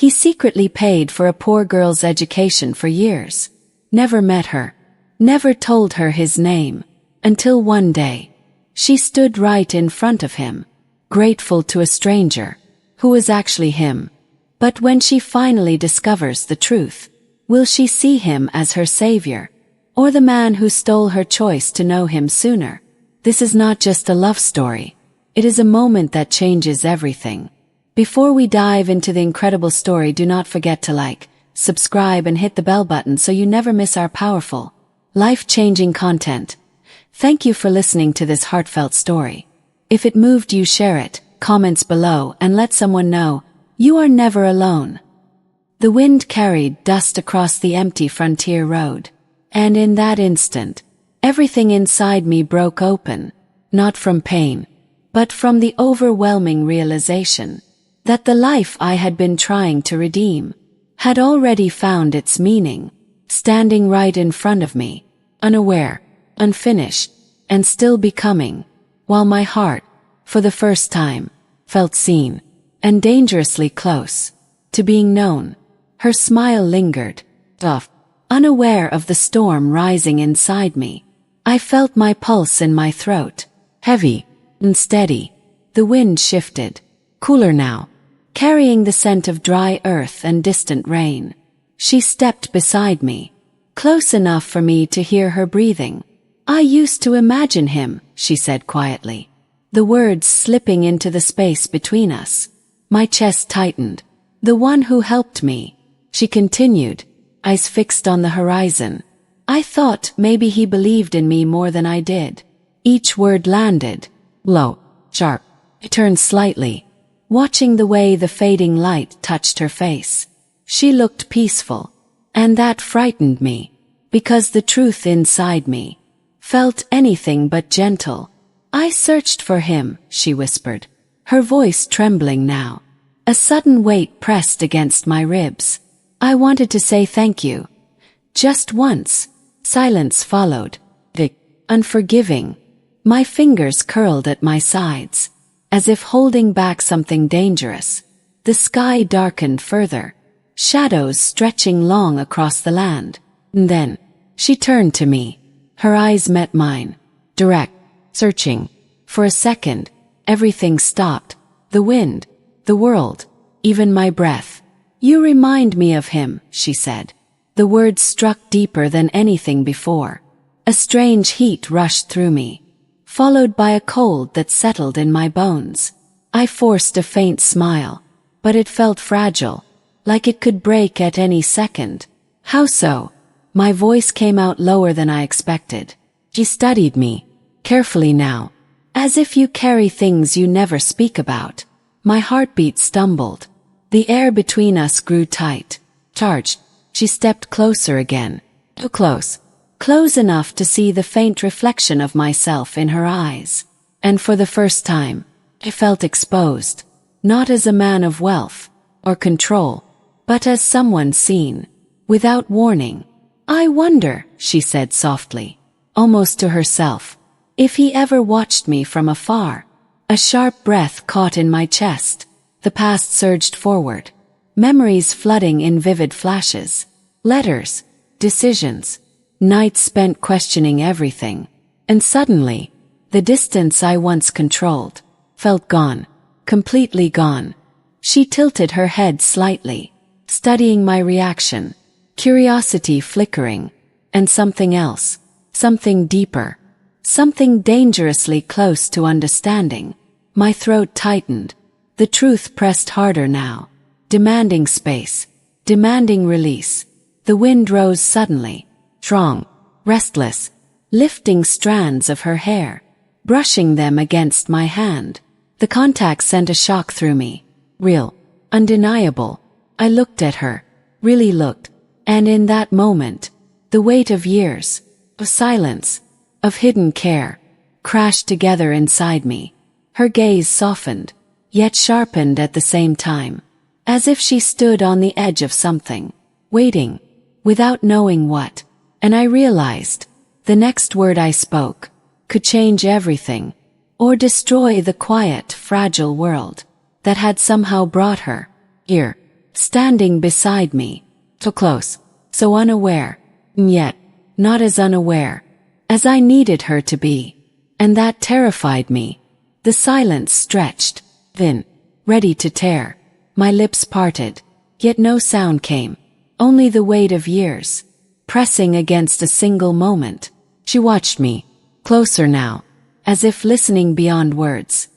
He secretly paid for a poor girl's education for years. Never met her. Never told her his name. Until one day, she stood right in front of him, grateful to a stranger, who was actually him. But when she finally discovers the truth, will she see him as her savior, or the man who stole her choice to know him sooner? This is not just a love story. It is a moment that changes everything. Before we dive into the incredible story, do not forget to like, subscribe and hit the bell button so you never miss our powerful, life-changing content. Thank you for listening to this heartfelt story. If it moved you, share it, comments below, and let someone know you are never alone. The wind carried dust across the empty frontier road, and in that instant, everything inside me broke open, not from pain, but from the overwhelming realization that the life I had been trying to redeem had already found its meaning, standing right in front of me, unaware, unfinished, and still becoming, while my heart, for the first time, felt seen, and dangerously close to being known. Her smile lingered, unaware of the storm rising inside me. I felt my pulse in my throat, heavy and steady. The wind shifted, cooler now, carrying the scent of dry earth and distant rain. She stepped beside me, close enough for me to hear her breathing. "I used to imagine him," she said quietly, the words slipping into the space between us. My chest tightened. "The one who helped me," she continued, eyes fixed on the horizon. "I thought maybe he believed in me more than I did." Each word landed low, sharp. I turned slightly, watching the way the fading light touched her face. She looked peaceful, and that frightened me, because the truth inside me felt anything but gentle. "I searched for him," she whispered, her voice trembling now. A sudden weight pressed against my ribs. "I wanted to say thank you. Just once." Silence followed, thick, unforgiving. My fingers curled at my sides, as if holding back something dangerous. The sky darkened further, shadows stretching long across the land. And then, she turned to me. Her eyes met mine, direct, searching. For a second, everything stopped. The wind, the world, even my breath. "You remind me of him," she said. The words struck deeper than anything before. A strange heat rushed through me, followed by a cold that settled in my bones. I forced a faint smile, but it felt fragile, like it could break at any second. "How so?" My voice came out lower than I expected. She studied me, carefully now, as if you carry things you never speak about. My heartbeat stumbled. The air between us grew tight, charged. She stepped closer again, too close. Close enough to see the faint reflection of myself in her eyes. And for the first time, I felt exposed, not as a man of wealth or control, but as someone seen, without warning. "I wonder," she said softly, almost to herself, "if he ever watched me from afar." A sharp breath caught in my chest. The past surged forward, memories flooding in vivid flashes. Letters, decisions, nights spent questioning everything. And suddenly, the distance I once controlled felt gone, completely gone. She tilted her head slightly, studying my reaction, curiosity flickering, and something else, something deeper, something dangerously close to understanding. My throat tightened. The truth pressed harder now, demanding space, demanding release. The wind rose suddenly, strong, restless, lifting strands of her hair, brushing them against my hand. The contact sent a shock through me, real, undeniable. I looked at her, really looked, and in that moment, the weight of years, of silence, of hidden care, crashed together inside me. Her gaze softened, yet sharpened at the same time, as if she stood on the edge of something, waiting, without knowing what. And I realized, the next word I spoke could change everything, or destroy the quiet, fragile world that had somehow brought her here. standing beside me, so close, so unaware, and yet not as unaware as I needed her to be. And that terrified me. The silence stretched, thin, ready to tear. My lips parted, yet no sound came, only the weight of years, pressing against a single moment. She watched me, closer now, as if listening beyond words.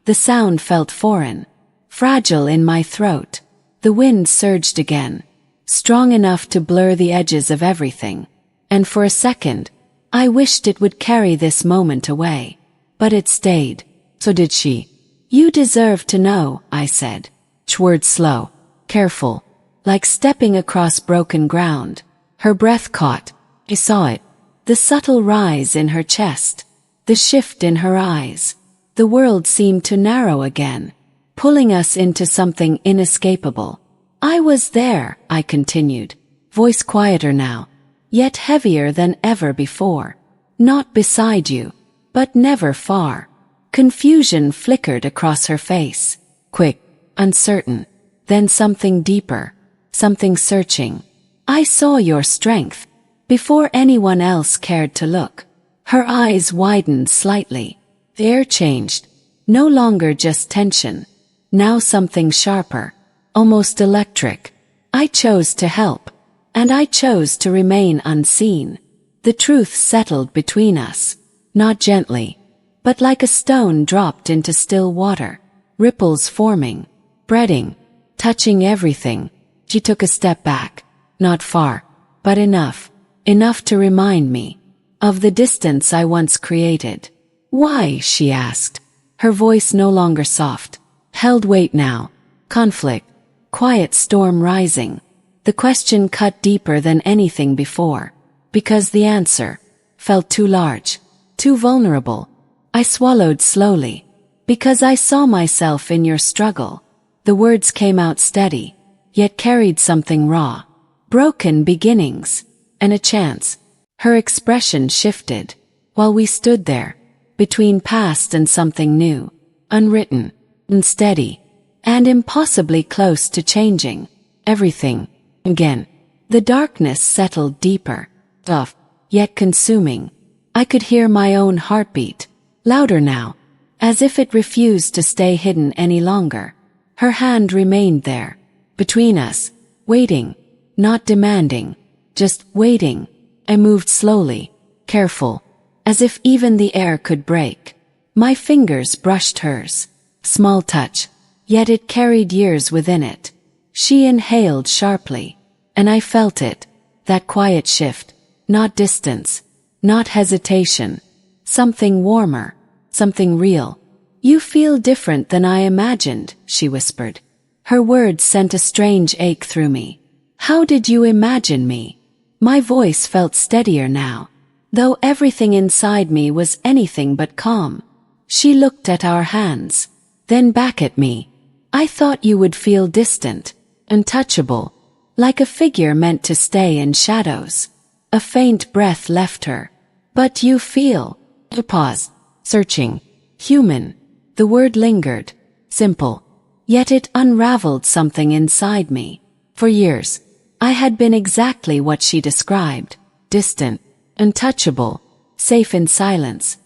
The sound felt foreign, fragile in my throat. The wind surged again, strong enough to blur the edges of everything. And for a second, I wished it would carry this moment away. But it stayed. So did she. You deserve to know, I said. Words slow, careful, like stepping across broken ground. Her breath caught. I saw it. The subtle rise in her chest. The shift in her eyes. The world seemed to narrow again, pulling us into something inescapable. I was there, I continued, voice quieter now, yet heavier than ever before. Not beside you, but never far. Confusion flickered across her face, quick, uncertain, then something deeper, something searching. I saw your strength, before anyone else cared to look. Her eyes widened slightly. The air changed, no longer just tension, now something sharper, almost electric. I chose to help, and I chose to remain unseen. The truth settled between us, not gently, but like a stone dropped into still water, ripples forming, spreading, touching everything. She took a step back, not far, but enough to remind me of the distance I once created. Why? She asked, her voice no longer soft, held weight now, conflict, quiet storm rising. The question cut deeper than anything before, because the answer felt too large, too vulnerable. I swallowed slowly, because I saw myself in your struggle. The words came out steady, yet carried something raw, broken beginnings, and a chance. Her expression shifted, while we stood there, between past and something new, unwritten, unsteady, and impossibly close to changing everything. Again, the darkness settled deeper, tough, yet consuming. I could hear my own heartbeat, louder now, as if it refused to stay hidden any longer. Her hand remained there, between us, waiting, not demanding, just waiting. I moved slowly, careful, as if even the air could break. My fingers brushed hers, small touch, yet it carried years within it. She inhaled sharply, and I felt it, that quiet shift, not distance, not hesitation, something warmer, something real. You feel different than I imagined, she whispered. Her words sent a strange ache through me. How did you imagine me? My voice felt steadier now, though everything inside me was anything but calm. She looked at our hands, then back at me. I thought you would feel distant, untouchable, like a figure meant to stay in shadows. A faint breath left her. But you feel. A pause, searching, human. The word lingered, simple, yet it unraveled something inside me. For years, I had been exactly what she described, distant, untouchable, safe in silence.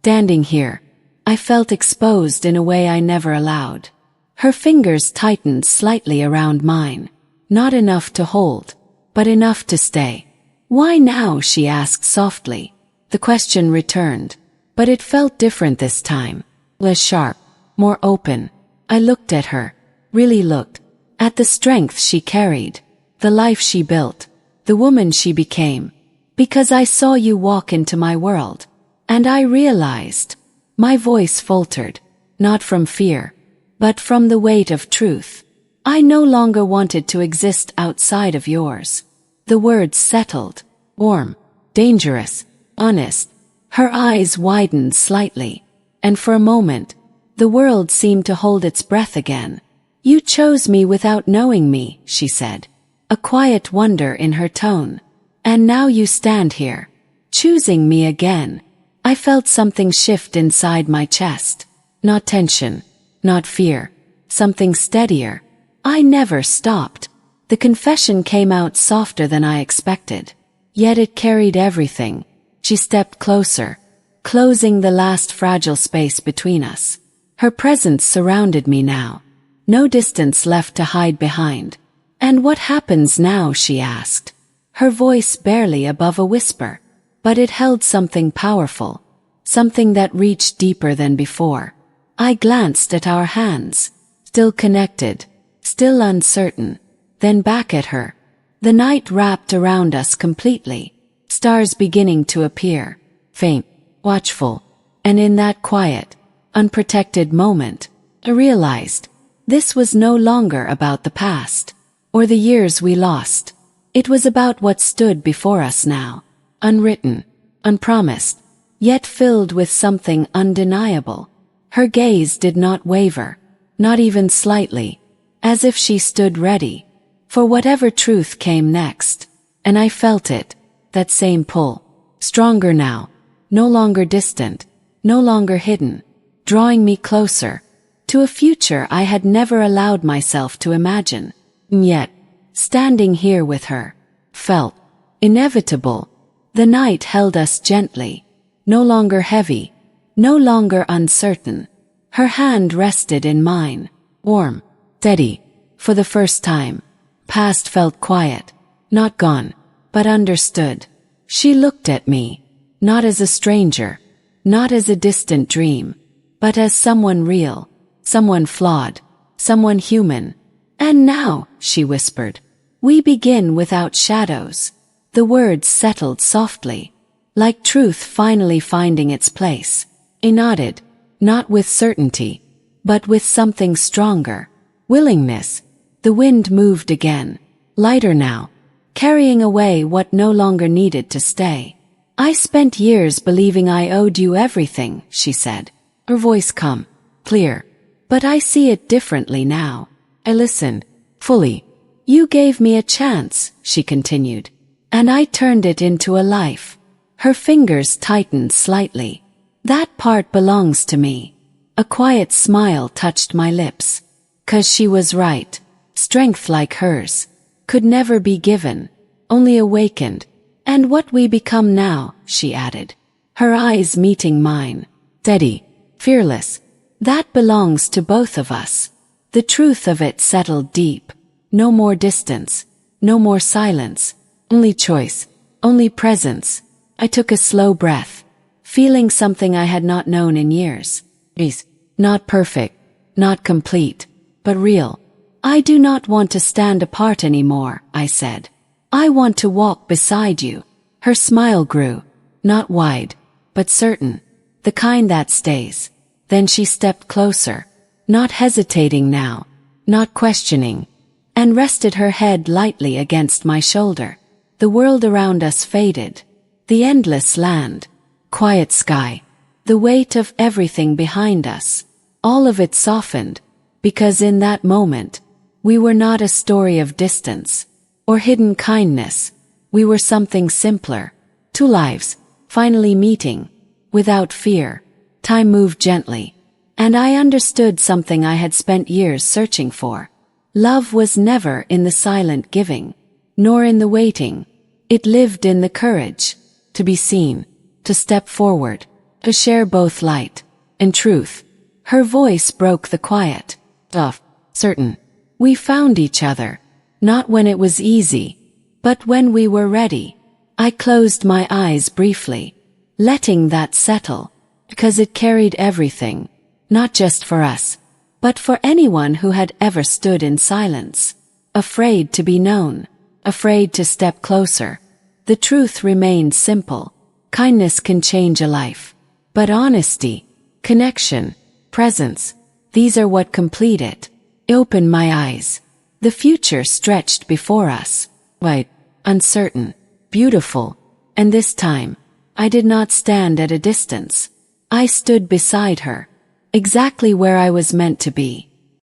Standing here, I felt exposed in a way I never allowed. Her fingers tightened slightly around mine, not enough to hold, but enough to stay. Why now? She asked softly. The question returned, but it felt different this time, less sharp, more open. I looked at her, really looked, at the strength she carried, the life she built, the woman she became, because I saw you walk into my world, and I realized. My voice faltered, not from fear, but from the weight of truth. I no longer wanted to exist outside of yours. The words settled, warm, dangerous, honest. Her eyes widened slightly, and for a moment, the world seemed to hold its breath again. You chose me without knowing me, she said, a quiet wonder in her tone. And now you stand here, choosing me again. I felt something shift inside my chest. Not tension, not fear, something steadier. I never stopped. The confession came out softer than I expected. Yet it carried everything. She stepped closer, closing the last fragile space between us. Her presence surrounded me now. No distance left to hide behind. "And what happens now?" she asked. Her voice barely above a whisper. But it held something powerful. Something that reached deeper than before. I glanced at our hands. Still connected. Still uncertain. Then back at her. The night wrapped around us completely. Stars beginning to appear. Faint. Watchful. And in that quiet, unprotected moment, I realized this was no longer about the past. Or the years we lost. It was about what stood before us now. Unwritten. Unpromised. Yet filled with something undeniable. Her gaze did not waver. Not even slightly. As if she stood ready. For whatever truth came next. And I felt it. That same pull. Stronger now. No longer distant. No longer hidden. Drawing me closer. To a future I had never allowed myself to imagine. And yet, standing here with her, felt inevitable. The night held us gently. No longer heavy. No longer uncertain. Her hand rested in mine. Warm. Steady. For the first time. Past felt quiet. Not gone. But understood. She looked at me. Not as a stranger. Not as a distant dream. But as someone real. Someone flawed. Someone human. "And now," she whispered, "we begin without shadows." The words settled softly. Like truth finally finding its place. I nodded. Not with certainty. But with something stronger. Willingness. The wind moved again. Lighter now. Carrying away what no longer needed to stay. "I spent years believing I owed you everything," she said. Her voice calm. Clear. "But I see it differently now." I listened. Fully. "You gave me a chance," she continued. "And I turned it into a life." Her fingers tightened slightly. "That part belongs to me." A quiet smile touched my lips. 'Cause she was right. Strength like hers could never be given, only awakened. "And what we become now," she added. Her eyes meeting mine. Steady. Fearless. "That belongs to both of us." The truth of it settled deep. No more distance. No more silence. Only choice. Only presence. I took a slow breath. Feeling something I had not known in years. Peace. Not perfect. Not complete. But real. "I do not want to stand apart anymore," I said. "I want to walk beside you." Her smile grew. Not wide. But certain. The kind that stays. Then she stepped closer. Not hesitating now. Not questioning. And rested her head lightly against my shoulder. The world around us faded. The endless land. Quiet sky. The weight of everything behind us. All of it softened. Because in that moment, we were not a story of distance. Or hidden kindness. We were something simpler. Two lives, finally meeting. Without fear. Time moved gently. And I understood something I had spent years searching for. Love was never in the silent giving. Nor in the waiting. It lived in the courage. To be seen. To step forward. To share both light and truth. Her voice broke the quiet. Tough. Certain. We found each other. Not when it was easy. But when we were ready. I closed my eyes briefly. Letting that settle. Because it carried everything. Not just for us. But for anyone who had ever stood in silence. Afraid to be known. Afraid to step closer. The truth remained simple. Kindness can change a life. But honesty, connection, presence, these are what complete it. Open my eyes. The future stretched before us. Wide, uncertain, beautiful. And this time, I did not stand at a distance. I stood beside her. Exactly where I was meant to be.